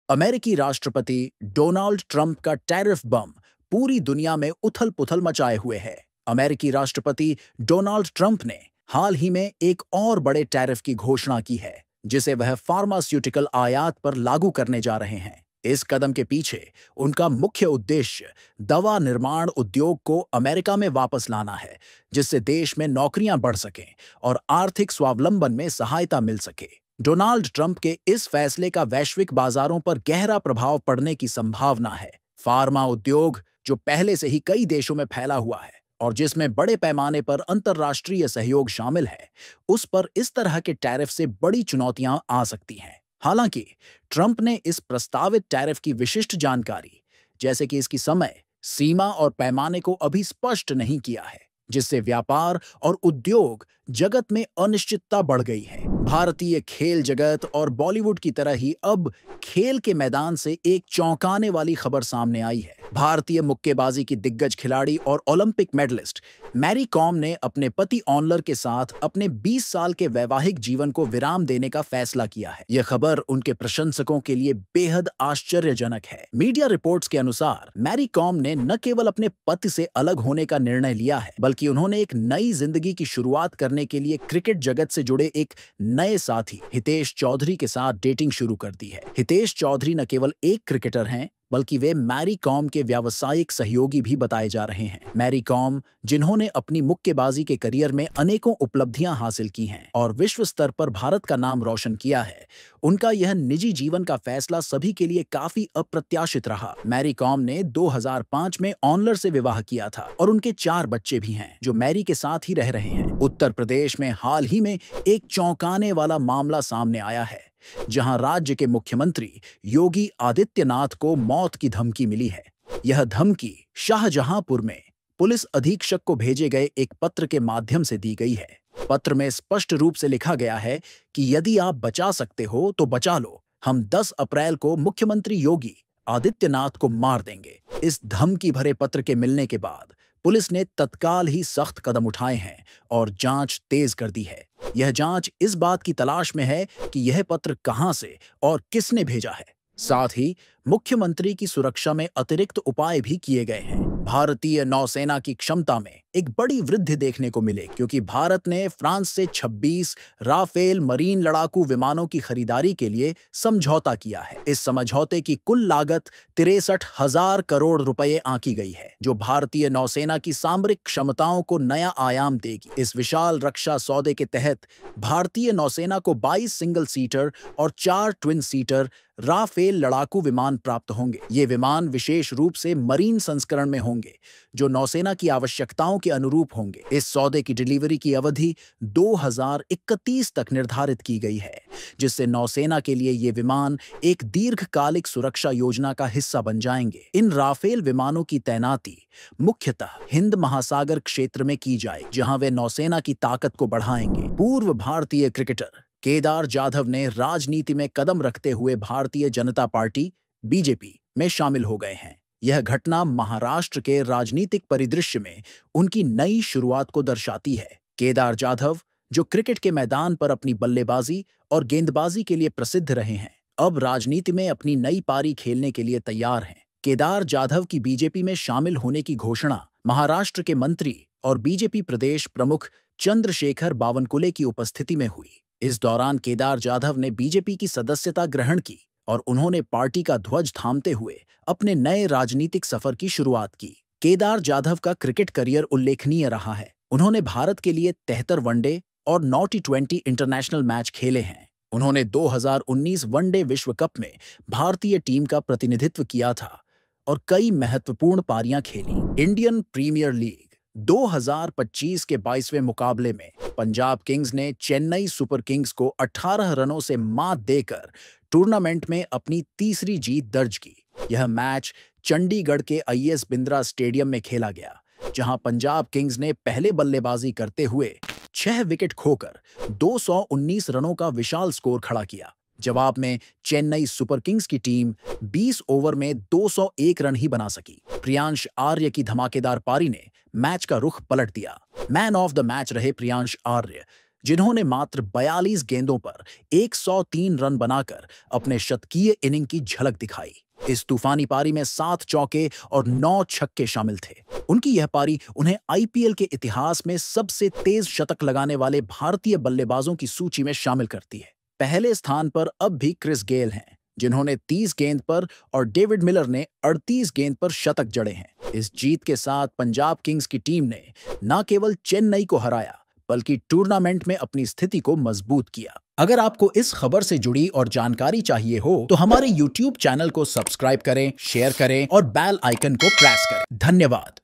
अमेरिकी राष्ट्रपति Donald Trump का टैरिफ बम पूरी दुनिया में उथल-पुथल मचाए हुए है। अमेरिकी राष्ट्रपति डोनाल्ड ट्रंप ने हाल ही में एक और बड़े टैरिफ की घोषणा की है, जिसे वह फार्मास्यूटिकल आयात पर लागू करने जा रहे हैं। इस कदम के पीछे उनका मुख्य उद्देश्य दवा निर्माण उद्योग को अमेरिका में वापस लाना है, जिससे देश में नौकरियां बढ़ सकें और आर्थिक स्वावलंबन में सहायता मिल सके। डोनाल्ड ट्रंप के इस फैसले का वैश्विक बाजारों पर गहरा प्रभाव पड़ने की संभावना है। फार्मा उद्योग, जो पहले से ही कई देशों में फैला हुआ है और जिसमें बड़े पैमाने पर अंतर्राष्ट्रीय सहयोग शामिल है, उस पर इस तरह के टैरिफ से बड़ी चुनौतियां आ सकती हैं। हालांकि ट्रंप ने इस प्रस्तावित टैरिफ की विशिष्ट जानकारी, जैसे कि इसकी समय सीमा और पैमाने को अभी स्पष्ट नहीं किया है, जिससे व्यापार और उद्योग जगत में अनिश्चितता बढ़ गई है। भारतीय खेल जगत और बॉलीवुड की तरह ही अब खेल के मैदान से एक चौंकाने वाली खबर सामने आई है। भारतीय मुक्केबाजी की दिग्गज खिलाड़ी और ओलंपिक मेडलिस्ट मैरी कॉम ने अपने पति ऑनलर के साथ अपने 20 साल के वैवाहिक जीवन को विराम देने का फैसला किया है। यह खबर उनके प्रशंसकों के लिए बेहद आश्चर्यजनक है। मीडिया रिपोर्ट्स के अनुसार मैरी कॉम ने न केवल अपने पति से अलग होने का निर्णय लिया है, बल्कि उन्होंने एक नई जिंदगी की शुरुआत करने के लिए क्रिकेट जगत से जुड़े एक नए साथी हितेश चौधरी के साथ डेटिंग शुरू कर दी है। हितेश चौधरी न केवल एक क्रिकेटर हैं, बल्कि वे मैरी कॉम के व्यावसायिक सहयोगी भी बताए जा रहे हैं। मैरी कॉम, जिन्होंने अपनी मुक्केबाजी के करियर में अनेकों उपलब्धियां हासिल की हैं और विश्व स्तर पर भारत का नाम रोशन किया है, उनका यह निजी जीवन का फैसला सभी के लिए काफी अप्रत्याशित रहा। मैरी कॉम ने 2005 में ऑनलर से विवाह किया था और उनके 4 बच्चे भी हैं, जो मैरी के साथ ही रह रहे हैं। उत्तर प्रदेश में हाल ही में एक चौंकाने वाला मामला सामने आया है, जहां राज्य के मुख्यमंत्री योगी आदित्यनाथ को मौत की धमकी मिली है। यह धमकी शाहजहांपुर में पुलिस अधीक्षक को भेजे गए एक पत्र के माध्यम से दी गई है। पत्र में स्पष्ट रूप से लिखा गया है कि यदि आप बचा सकते हो तो बचा लो, हम 10 अप्रैल को मुख्यमंत्री योगी आदित्यनाथ को मार देंगे। इस धमकी भरे पत्र के मिलने के बाद पुलिस ने तत्काल ही सख्त कदम उठाए हैं और जांच तेज कर दी है। यह जांच इस बात की तलाश में है कि यह पत्र कहां से और किसने भेजा है। साथ ही मुख्यमंत्री की सुरक्षा में अतिरिक्त उपाय भी किए गए हैं। भारतीय नौसेना की क्षमता में एक बड़ी वृद्धि देखने को मिले, क्योंकि भारत ने फ्रांस से 26 राफेल मरीन लड़ाकू विमानों की खरीदारी के लिए समझौता किया है। इस समझौते की कुल लागत 63,000 करोड़ रुपए आंकी गई है, जो भारतीय नौसेना की सामरिक क्षमताओं को नया आयाम देगी। इस विशाल रक्षा सौदे के तहत भारतीय नौसेना को 22 सिंगल सीटर और 4 ट्विन सीटर राफेल लड़ाकू विमान प्राप्त होंगे। ये विमान विशेष रूप से मरीन संस्करण में होंगे, जो नौसेना की आवश्यकताओं के अनुरूप होंगे। इस सौदे की डिलीवरी की अवधि 2031 तक निर्धारित की गई है, जिससे नौसेना के लिए ये विमान एक दीर्घकालिक सुरक्षा योजना का हिस्सा बन जाएंगे। इन राफेल विमानों की तैनाती मुख्यतः हिंद महासागर क्षेत्र में की जाए, जहां वे नौसेना की ताकत को बढ़ाएंगे। पूर्व भारतीय क्रिकेटर केदार जाधव ने राजनीति में कदम रखते हुए भारतीय जनता पार्टी बीजेपी में शामिल हो गए हैं। यह घटना महाराष्ट्र के राजनीतिक परिदृश्य में उनकी नई शुरुआत को दर्शाती है। केदार जाधव, जो क्रिकेट के मैदान पर अपनी बल्लेबाजी और गेंदबाजी के लिए प्रसिद्ध रहे हैं, अब राजनीति में अपनी नई पारी खेलने के लिए तैयार हैं। केदार जाधव की बीजेपी में शामिल होने की घोषणा महाराष्ट्र के मंत्री और बीजेपी प्रदेश प्रमुख चंद्रशेखर बावनकुले की उपस्थिति में हुई। इस दौरान केदार जाधव ने बीजेपी की सदस्यता ग्रहण की और उन्होंने पार्टी का ध्वज थामते हुए अपने नए राजनीतिक सफर की शुरुआत की। केदार जाधव का क्रिकेट करियर उल्लेखनीय रहा है। उन्होंने भारत के लिए 73 वनडे और 9 टी20 इंटरनेशनल मैच खेले हैं। उन्होंने 2019 वनडे विश्व कप में भारतीय टीम का प्रतिनिधित्व किया था और कई महत्वपूर्ण पारियां खेली। इंडियन प्रीमियर लीग 2025 के 22वें मुकाबले में पंजाब किंग्स ने चेन्नई सुपर किंग्स को 18 रनों से मात देकर टूर्नामेंट में अपनी तीसरी जीत दर्ज की। यह मैच चंडीगढ़ के आईएस बिंद्रा स्टेडियम में खेला गया, जहां पंजाब किंग्स ने पहले बल्लेबाजी करते हुए 6 विकेट खोकर 219 रनों का विशाल स्कोर खड़ा किया। जवाब में चेन्नई सुपर किंग्स की टीम 20 ओवर में 201 रन ही बना सकी। प्रियांश आर्य की धमाकेदार पारी ने मैच का रुख पलट दिया। मैन ऑफ द मैच रहे प्रियांश आर्य, जिन्होंने मात्र 42 गेंदों पर 103 रन बनाकर अपने शतकीय इनिंग की झलक दिखाई। इस तूफानी पारी में 7 चौके और 9 छक्के शामिल थे। उनकी यह पारी उन्हें आईपीएल के इतिहास में सबसे तेज शतक लगाने वाले भारतीय बल्लेबाजों की सूची में शामिल करती है। पहले स्थान पर अब भी क्रिस गेल हैं, जिन्होंने 30 गेंद पर और डेविड मिलर ने 38 गेंद पर शतक जड़े हैं। इस जीत के साथ पंजाब किंग्स की टीम ने न केवल चेन्नई को हराया, बल्कि टूर्नामेंट में अपनी स्थिति को मजबूत किया। अगर आपको इस खबर से जुड़ी और जानकारी चाहिए हो तो हमारे YouTube चैनल को सब्सक्राइब करें, शेयर करें और बेल आइकन को प्रेस करें। धन्यवाद।